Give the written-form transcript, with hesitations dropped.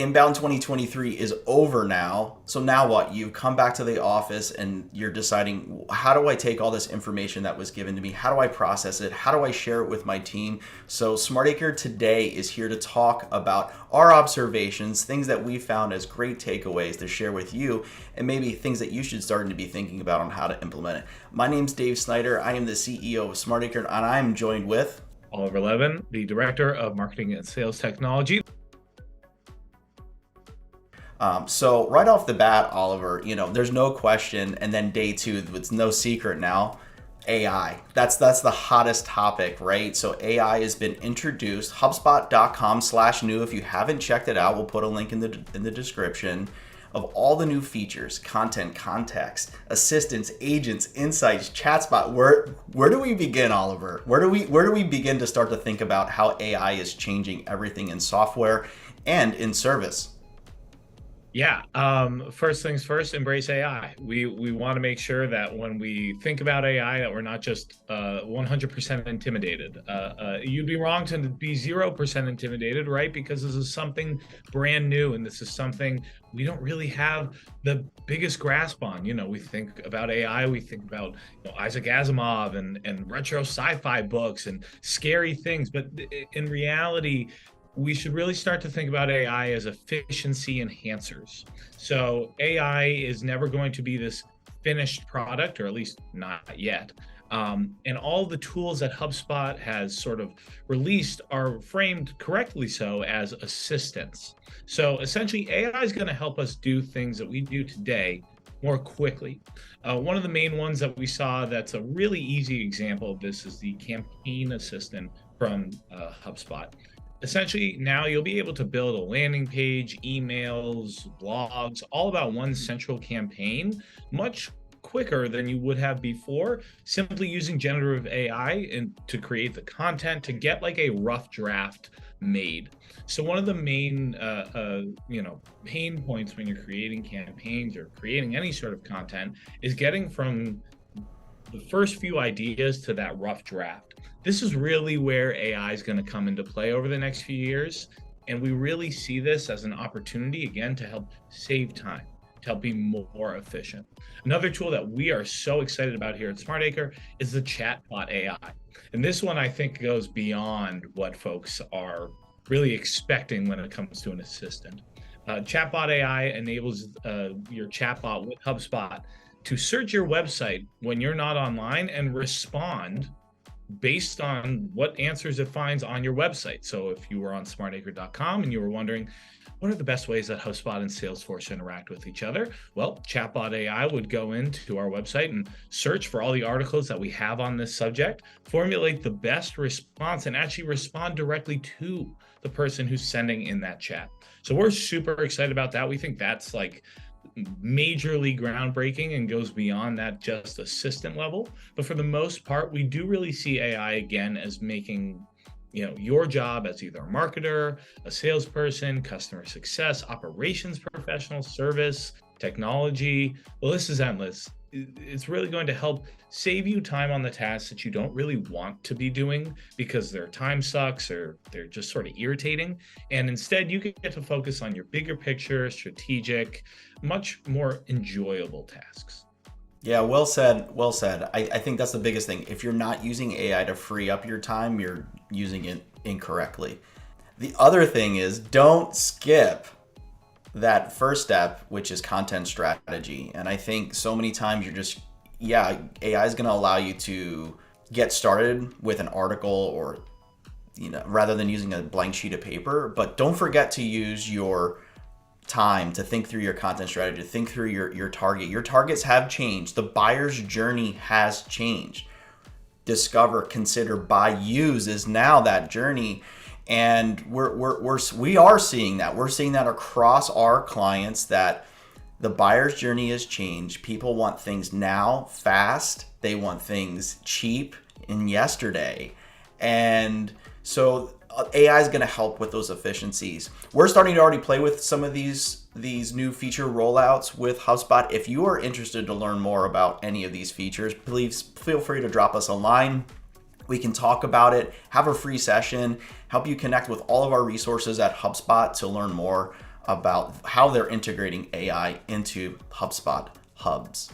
Inbound 2023 is over now. So now what? You've come back to the office and you're deciding, how do I take all this information that was given to me? How do I process it? How do I share it with my team? So SmartAcre today is here to talk about our observations, things that we found as great takeaways to share with you, and maybe things that you should start to be thinking about on how to implement it. My name's Dave Snyder. I am the CEO of SmartAcre, and I'm joined with Oliver Levin, the Director of Marketing and Sales Technology. So right off the bat, Oliver, there's no question. And then day two, it's no secret now, AI. That's the hottest topic, right? So AI has been introduced. HubSpot.com/new. If you haven't checked it out, we'll put a link in the description of all the new features: content, context, assistants, agents, insights, ChatSpot. Where do we begin, Oliver? Where do we begin to start to think about how AI is changing everything in software and in service? Yeah. First things first, embrace AI. We want to make sure that when we think about AI, that we're not just 100% intimidated. You'd be wrong to be 0% intimidated, right? Because this is something brand new, and this is something we don't really have the biggest grasp on. We think about AI, we think about Isaac Asimov and retro sci-fi books and scary things, but in reality, we should really start to think about AI as efficiency enhancers. So AI is never going to be this finished product, or at least not yet. And all the tools that HubSpot has sort of released are framed correctly so as assistants. So essentially, AI is going to help us do things that we do today more quickly. One of the main ones that we saw that's a really easy example of this is the campaign assistant from HubSpot. Essentially, now you'll be able to build a landing page, emails, blogs, all about one central campaign much quicker than you would have before, simply using generative AI to create the content to get like a rough draft made. So one of the main pain points when you're creating campaigns or creating any sort of content is getting from the first few ideas to that rough draft. This is really where AI is going to come into play over the next few years. And we really see this as an opportunity, again, to help save time, to help be more efficient. Another tool that we are so excited about here at SmartAcre is the chatbot AI. And this one, I think, goes beyond what folks are really expecting when it comes to an assistant. Chatbot AI enables your chatbot with HubSpot to search your website when you're not online and respond based on what answers it finds on your website. So if you were on smartacre.com and you were wondering, what are the best ways that HubSpot and Salesforce interact with each other? Well, Chatbot AI would go into our website and search for all the articles that we have on this subject, formulate the best response, and actually respond directly to the person who's sending in that chat. So we're super excited about that. We think that's like majorly groundbreaking and goes beyond that just assistant level. But for the most part, we do really see AI again as making your job as either a marketer, a salesperson, customer success, operations professional, service, technology. The list is endless. It's really going to help save you time on the tasks that you don't really want to be doing because their time sucks or they're just sort of irritating. And instead, you can get to focus on your bigger picture, strategic, much more enjoyable tasks. Yeah, well said. Well said. I think that's the biggest thing. If you're not using AI to free up your time, you're using it incorrectly. The other thing is, don't skip that first step, which is content strategy. And I think so many times AI is going to allow you to get started with an article or, rather than using a blank sheet of paper. But don't forget to use your time to think through your content strategy, to think through your target. Your targets have changed. The buyer's journey has changed. Discover, consider, buy, use is now that journey. And we are seeing that. We're seeing that across our clients, that the buyer's journey has changed. People want things now, fast. They want things cheap and yesterday. And so AI is going to help with those efficiencies. We're starting to already play with some of these new feature rollouts with HubSpot. If you are interested to learn more about any of these features, please feel free to drop us a line. We can talk about it, have a free session, help you connect with all of our resources at HubSpot to learn more about how they're integrating AI into HubSpot hubs.